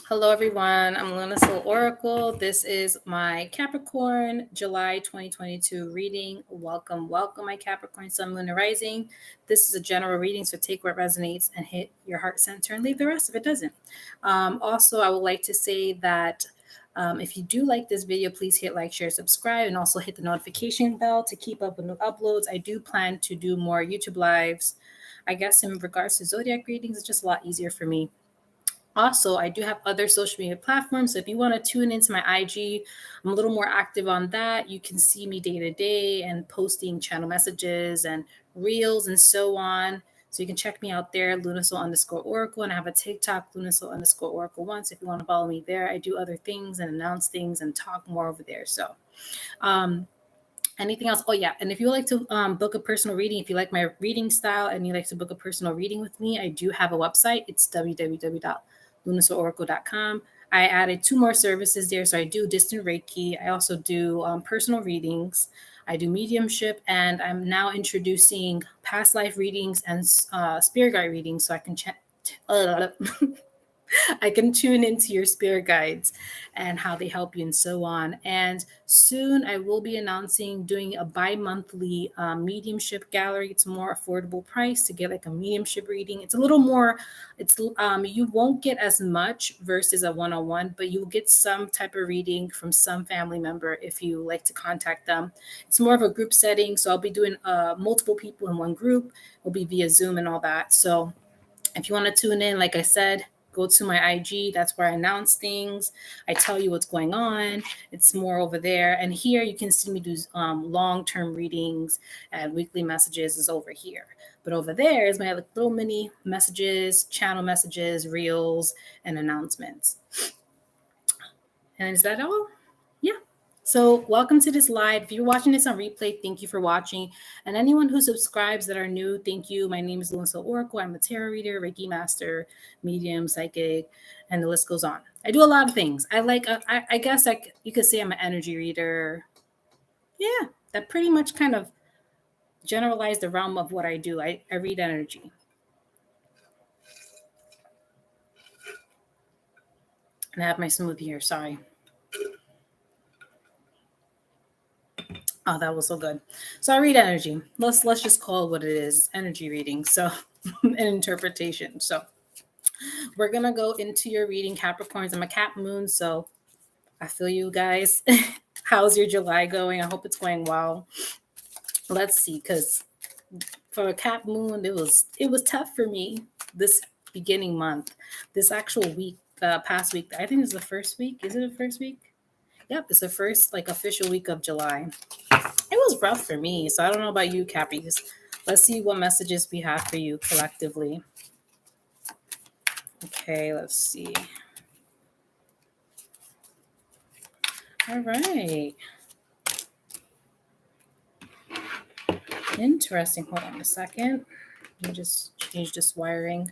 Hello, everyone. I'm Luna Soul Oracle. This is my Capricorn July 2022 reading. Welcome, welcome, my Capricorn Sun, Moon, and Rising. This is a general reading, so take what resonates and hit your heart center and leave the rest if it doesn't. Also, I would like to say that if you do like this video, please hit like, share, subscribe, and also hit the notification bell to keep up with new uploads. I do plan to do more YouTube lives. I guess in regards to zodiac readings, it's just a lot easier for me. Also, I do have other social media platforms. So if you want to tune into my IG, I'm a little more active on that. You can see me day to day and posting channel messages and reels and so on. So you can check me out there, lunasoul_oracle. And I have a TikTok, lunasoul_oracle1. So if you want to follow me there, I do other things and announce things and talk more over there. So, anything else? Oh, yeah. And if you would like to book a personal reading, if you like my reading style and you like to book a personal reading with me, I do have a website. It's www.lunasouloracle.com. I added 2 more services there. So I do distant Reiki. I also do personal readings. I do mediumship, and I'm now introducing past life readings and spirit guide readings, so I can I can tune into your spirit guides and how they help you and so on. And soon I will be announcing doing a bi-monthly mediumship gallery. It's a more affordable price to get like a mediumship reading. It's a little more, you won't get as much versus a one-on-one, but you'll get some type of reading from some family member if you like to contact them. It's more of a group setting. So I'll be doing multiple people in one group. It'll be via Zoom and all that. So if you want to tune in, like I said, go to my IG. That's where I announce things. I tell you what's going on. It's more over there. And here you can see me do long-term readings and weekly messages is over here. But over there is my little mini messages, channel messages, reels, and announcements. And is that all? Yeah. So welcome to this live. If you're watching this on replay, thank you for watching. And anyone who subscribes that are new, thank you. My name is Luna Soul Oracle. I'm a tarot reader, Reiki master, medium, psychic, and the list goes on. I do a lot of things. I guess you could say I'm an energy reader. Yeah, that pretty much kind of generalized the realm of what I do. I read energy. And I have my smoothie here. Sorry. Oh, that was so good. So I read energy. Let's just call it what it is, energy reading. So an interpretation. So we're gonna go into your reading, Capricorns. I'm a Cap Moon, so I feel you guys. How's your July going? I hope it's going well. Let's see, because for a Cap Moon, it was tough for me this beginning month. This actual week, past week. I think it's the first week. Is it the first week? Yep, it's the first like official week of July. It was rough for me, so I don't know about you, Cappies. Let's see what messages we have for you collectively. Okay, let's see. All right. Interesting. Hold on a second. Let me just change this wiring.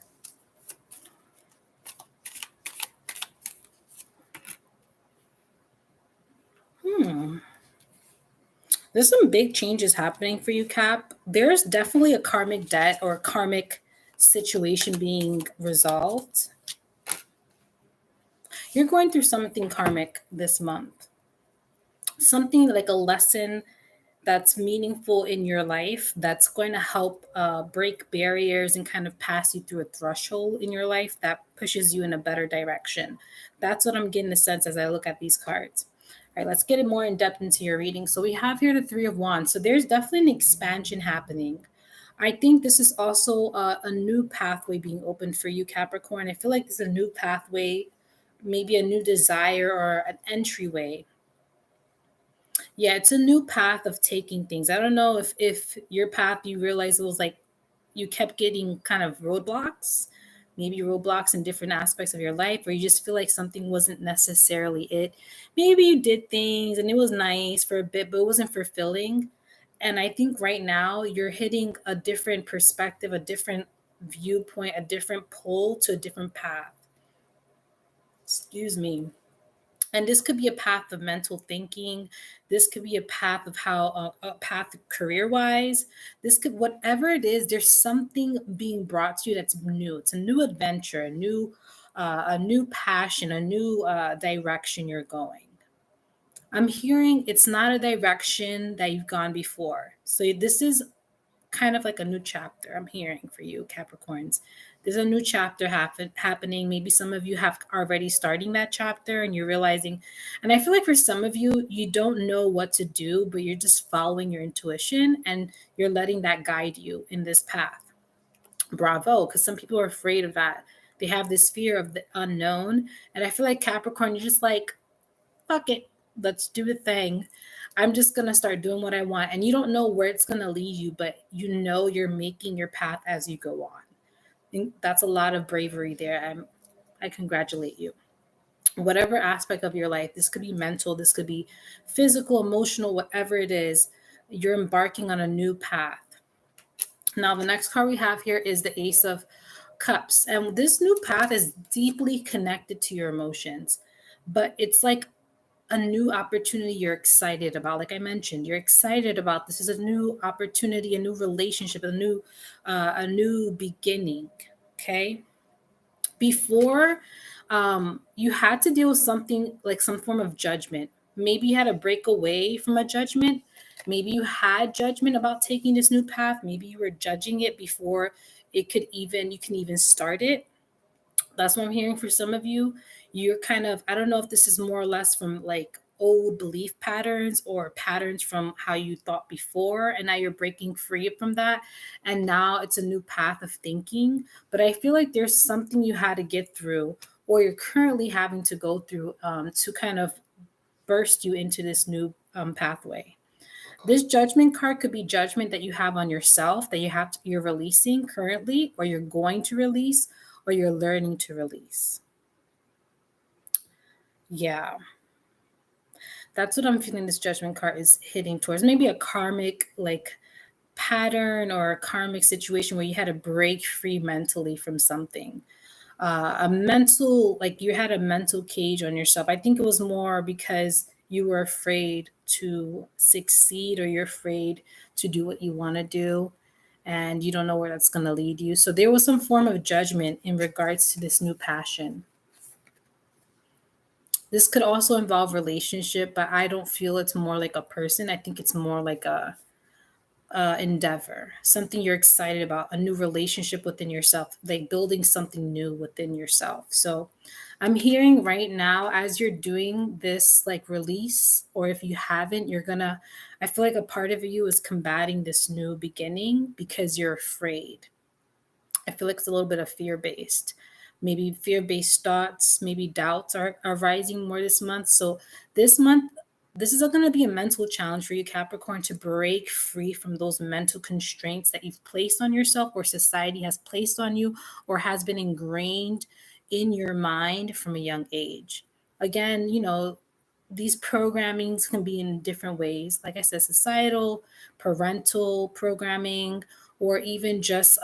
There's some big changes happening for you, Cap. There's definitely a karmic debt or a karmic situation being resolved. You're going through something karmic this month. Something like a lesson that's meaningful in your life that's going to help break barriers and kind of pass you through a threshold in your life that pushes you in a better direction. That's what I'm getting the sense as I look at these cards. All right, let's get it more in depth into your reading. So we have here the Three of Wands. So there's definitely an expansion happening. I think this is also a new pathway being opened for you, Capricorn. I feel like this is a new pathway, maybe a new desire or an entryway. Yeah, it's a new path of taking things. I don't know if your path you realize it was like you kept getting kind of roadblocks, maybe roadblocks in different aspects of your life, or you just feel like something wasn't necessarily it. Maybe you did things and it was nice for a bit, but it wasn't fulfilling. And I think right now you're hitting a different perspective, a different viewpoint, a different pull to a different path. Excuse me. And this could be a path of mental thinking. This could be a path of how a path career wise. This could, whatever it is, there's something being brought to you that's new. It's a new adventure, a new a new passion, a new direction you're going. I'm hearing it's not a direction that you've gone before. So this is kind of like a new chapter I'm hearing for you, Capricorns. There's a new chapter happening. Maybe some of you have already starting that chapter and you're realizing, and I feel like for some of you, you don't know what to do, but you're just following your intuition and you're letting that guide you in this path. Bravo, because some people are afraid of that. They have this fear of the unknown. And I feel like Capricorn, you're just like, fuck it, let's do the thing. I'm just going to start doing what I want. And you don't know where it's going to lead you, but you know you're making your path as you go on. I think that's a lot of bravery there. I congratulate you. Whatever aspect of your life, this could be mental, this could be physical, emotional, whatever it is, you're embarking on a new path. Now, the next card we have here is the Ace of Cups. And this new path is deeply connected to your emotions, but it's like a new opportunity you're excited about. Like I mentioned, you're excited about this is a new opportunity, a new relationship, a new beginning. Okay. Before, you had to deal with something like some form of judgment. Maybe you had to break away from a judgment. Maybe you had judgment about taking this new path. Maybe you were judging it before you can even start it. That's what I'm hearing for some of you. You're kind of, I don't know if this is more or less from like old belief patterns or patterns from how you thought before, and now you're breaking free from that. And now it's a new path of thinking. But I feel like there's something you had to get through, or you're currently having to go through to kind of burst you into this new pathway. This judgment card could be judgment that you have on yourself that you're releasing currently, or you're going to release, or you're learning to release. Yeah, that's what I'm feeling this judgment card is hitting towards. Maybe a karmic like pattern or a karmic situation where you had to break free mentally from something. A mental, like you had a mental cage on yourself. I think it was more because you were afraid to succeed, or you're afraid to do what you want to do and you don't know where that's going to lead you. So there was some form of judgment in regards to this new passion. This could also involve relationship, but I don't feel it's more like a person. I think it's more like a endeavor, something you're excited about, a new relationship within yourself, like building something new within yourself. So I'm hearing right now, as you're doing this like release, or if you haven't, I feel like a part of you is combating this new beginning because you're afraid. I feel like it's a little bit of fear based. Maybe fear based thoughts, maybe doubts are rising more this month. So this month, this is going to be a mental challenge for you, Capricorn, to break free from those mental constraints that you've placed on yourself, or society has placed on you, or has been ingrained in your mind from a young age. Again, these programmings can be in different ways. Like I said, societal, parental programming, or even just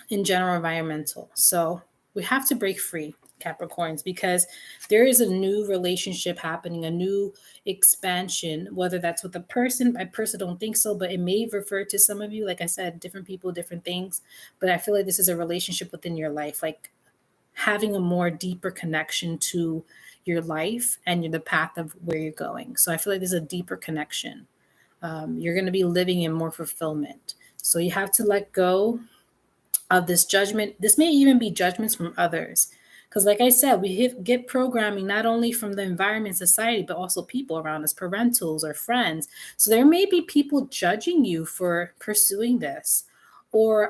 in general environmental. So we have to break free, Capricorns, because there is a new relationship happening, a new expansion, whether that's with a person. I personally don't think so, but it may refer to some of you. Like I said, different people, different things. But I feel like this is a relationship within your life, like having a more deeper connection to your life and the path of where you're going. So I feel like there's a deeper connection. You're going to be living in more fulfillment. So you have to let go of this judgment. This may even be judgments from others. Because, like I said, get programming not only from the environment, society, but also people around us, parentals or friends. So there may be people judging you for pursuing this, or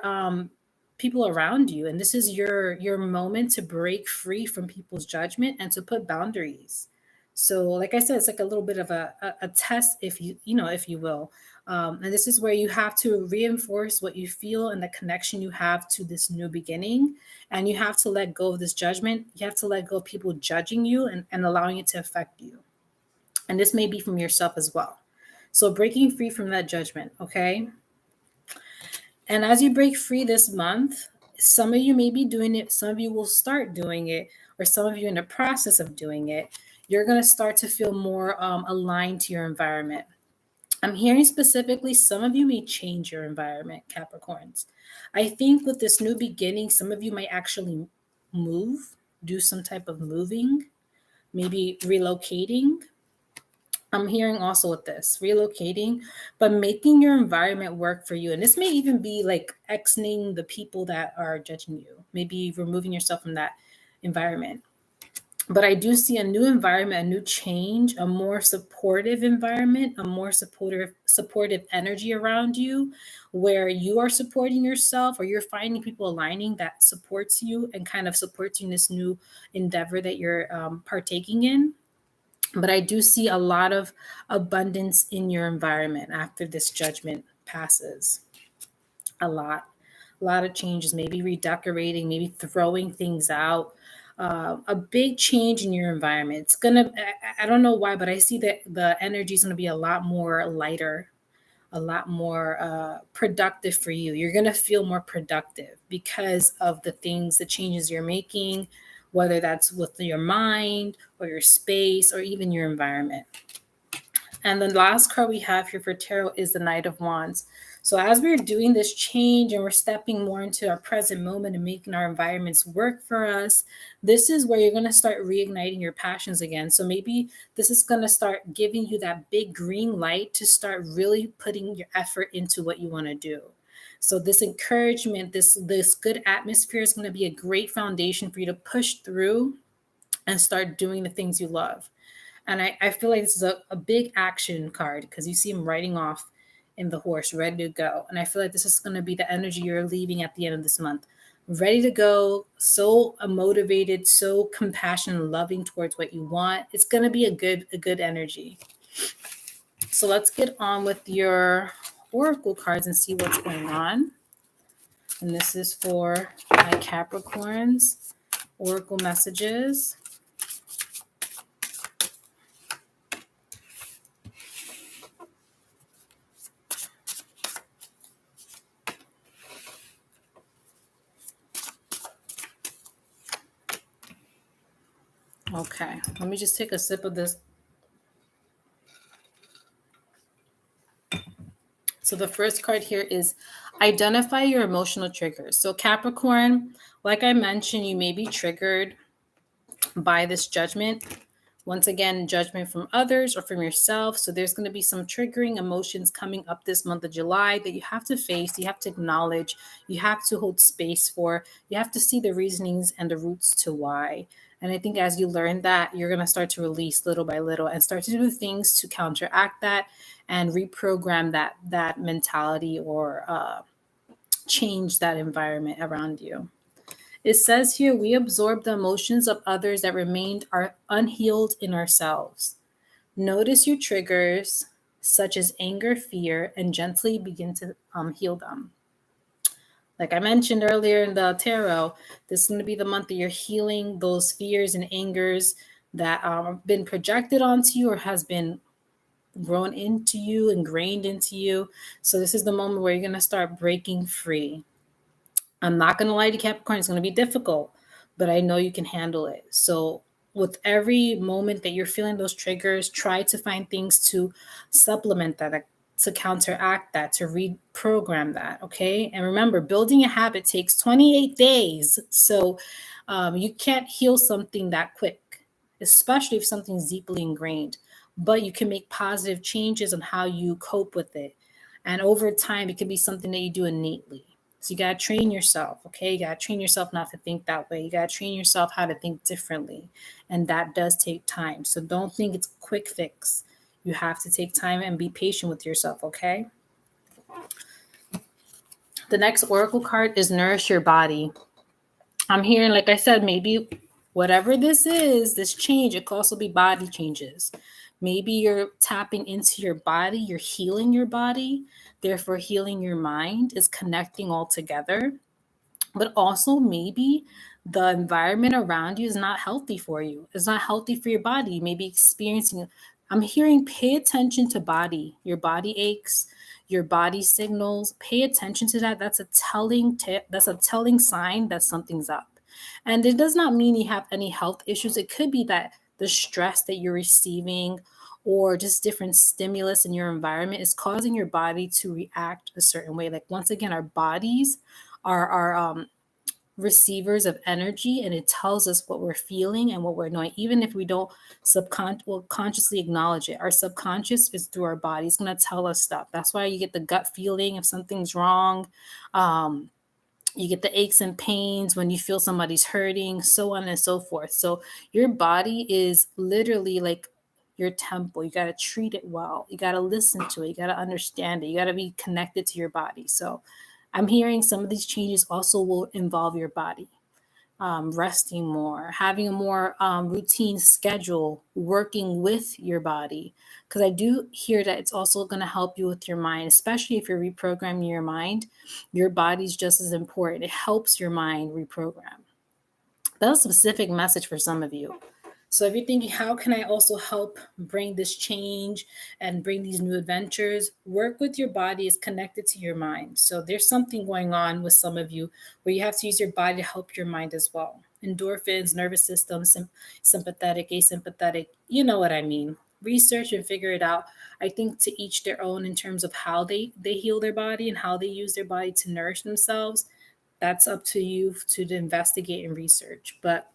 people around you. And this is your moment to break free from people's judgment and to put boundaries. So, like I said, it's like a little bit of a test, if you will. And this is where you have to reinforce what you feel and the connection you have to this new beginning. And you have to let go of this judgment. You have to let go of people judging you and allowing it to affect you. And this may be from yourself as well. So breaking free from that judgment, okay? And as you break free this month, some of you may be doing it, some of you will start doing it, or some of you in the process of doing it. You're going to start to feel more aligned to your environment. I'm hearing specifically some of you may change your environment, Capricorns. I think with this new beginning, some of you might actually move, do some type of moving, maybe relocating. I'm hearing also with this relocating, but making your environment work for you. And this may even be like exiting the people that are judging you, maybe removing yourself from that environment. But I do see a new environment, a new change, a more supportive environment, a more supportive energy around you, where you are supporting yourself or you're finding people aligning that supports you and kind of supports you in this new endeavor that you're partaking in. But I do see a lot of abundance in your environment after this judgment passes. A lot. A lot of changes, maybe redecorating, maybe throwing things out. A big change in your environment. It's gonna, I don't know why, but I see that the energy is gonna be a lot more lighter, a lot more productive for you. You're going to feel more productive because of the things, the changes you're making, whether that's with your mind or your space or even your environment. And the last card we have here for tarot is the Knight of Wands. So as we're doing this change and we're stepping more into our present moment and making our environments work for us, this is where you're going to start reigniting your passions again. So maybe this is going to start giving you that big green light to start really putting your effort into what you want to do. So this encouragement, this good atmosphere is going to be a great foundation for you to push through and start doing the things you love. And I feel like this is a big action card because you see him riding off in the horse, ready to go. And I feel like this is going to be the energy you're leaving at the end of this month. Ready to go, so motivated, so compassionate, loving towards what you want. It's going to be a good energy. So let's get on with your oracle cards and see what's going on. And this is for my Capricorns, oracle messages. Okay, let me just take a sip of this. So the first card here is identify your emotional triggers. So Capricorn, like I mentioned, you may be triggered by this judgment. Once again, judgment from others or from yourself. So there's going to be some triggering emotions coming up this month of July that you have to face, you have to acknowledge, you have to hold space for, you have to see the reasonings and the roots to why. And I think as you learn that, you're going to start to release little by little and start to do things to counteract that and reprogram that mentality or change that environment around you. It says here, we absorb the emotions of others that remained are unhealed in ourselves. Notice your triggers, such as anger, fear, and gently begin to heal them. Like I mentioned earlier in the tarot, this is going to be the month that you're healing those fears and angers that have been projected onto you or has been grown into you, ingrained into you. So this is the moment where you're going to start breaking free. I'm not going to lie to Capricorn, it's going to be difficult, but I know you can handle it. So, with every moment that you're feeling those triggers, try to find things to supplement that, to counteract that, to reprogram that. Okay. And remember, building a habit takes 28 days. So, you can't heal something that quick, especially if something's deeply ingrained, but you can make positive changes on how you cope with it. And over time, it can be something that you do innately. So you got to train yourself, okay? You got to train yourself not to think that way. You got to train yourself how to think differently. And that does take time. So don't think it's a quick fix. You have to take time and be patient with yourself, okay? The next oracle card is Nourish Your Body. I'm hearing, like I said, maybe whatever this is, this change, it could also be body changes. Maybe you're tapping into your body, you're healing your body, therefore healing your mind is connecting all together. But also maybe the environment around you is not healthy for you. It's not healthy for your body. You may be experiencing, I'm hearing pay attention to body, your body aches, your body signals. Pay attention to that. That's a telling sign that something's up. And it does not mean you have any health issues. It could be that the stress that you're receiving or just different stimulus in your environment is causing your body to react a certain way. Like once again, our bodies are receivers of energy, and it tells us what we're feeling and what we're knowing, even if we don't consciously acknowledge it. Our subconscious is through our body. It's going to tell us stuff. That's why you get the gut feeling if something's wrong. You get the aches and pains when you feel somebody's hurting, so on and so forth. So your body is literally like your temple. You got to treat it well. You got to listen to it. You got to understand it. You got to be connected to your body. So I'm hearing some of these changes also will involve your body. Resting more, having a more routine schedule, working with your body. Because I do hear that it's also going to help you with your mind, especially if you're reprogramming your mind. Your body's just as important. It helps your mind reprogram. That's a specific message for some of you. So if you're thinking, how can I also help bring this change and bring these new adventures? Work with your body is connected to your mind. So there's something going on with some of you where you have to use your body to help your mind as well. Endorphins, nervous system, sympathetic, asympathetic, you know what I mean. Research and figure it out. I think to each their own in terms of how they heal their body and how they use their body to nourish themselves. That's up to you to investigate and research. But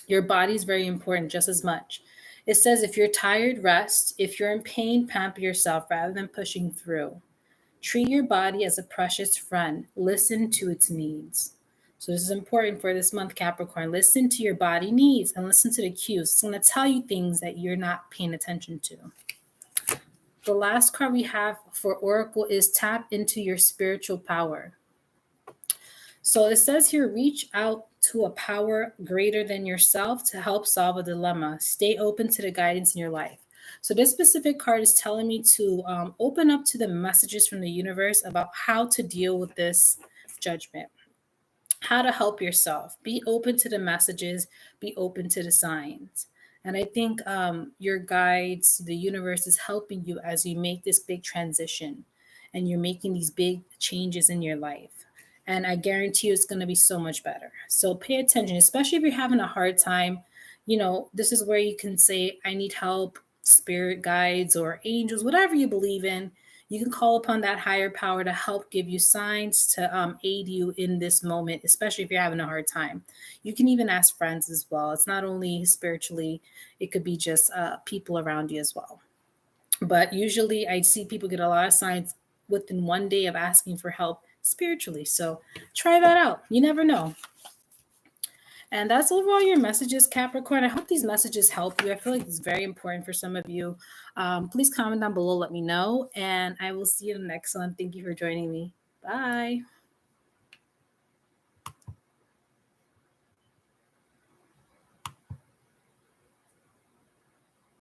your body is very important just as much. It says if you're tired, rest. If you're in pain, pamper yourself rather than pushing through. Treat your body as a precious friend. Listen to its needs. So this is important for this month, Capricorn. Listen to your body needs and listen to the cues. It's going to tell you things that you're not paying attention to. The last card we have for Oracle is tap into your spiritual power. So it says here, reach out to a power greater than yourself to help solve a dilemma. Stay open to the guidance in your life. So this specific card is telling me to open up to the messages from the universe about how to deal with this judgment, how to help yourself. Be open to the messages, be open to the signs. And I think your guides, the universe is helping you as you make this big transition and you're making these big changes in your life. And I guarantee you it's going to be so much better. So pay attention, especially if you're having a hard time. You know, this is where you can say, I need help, spirit guides or angels, whatever you believe in. You can call upon that higher power to help give you signs to aid you in this moment, especially if you're having a hard time. You can even ask friends as well. It's not only spiritually, it could be just people around you as well. But usually I see people get a lot of signs within one day of asking for help spiritually. So try that out. You never know. And that's overall your messages, Capricorn. I hope these messages help you. I feel like it's very important for some of you. Please comment down below, let me know, and I will see you in the next one. Thank you for joining me. Bye.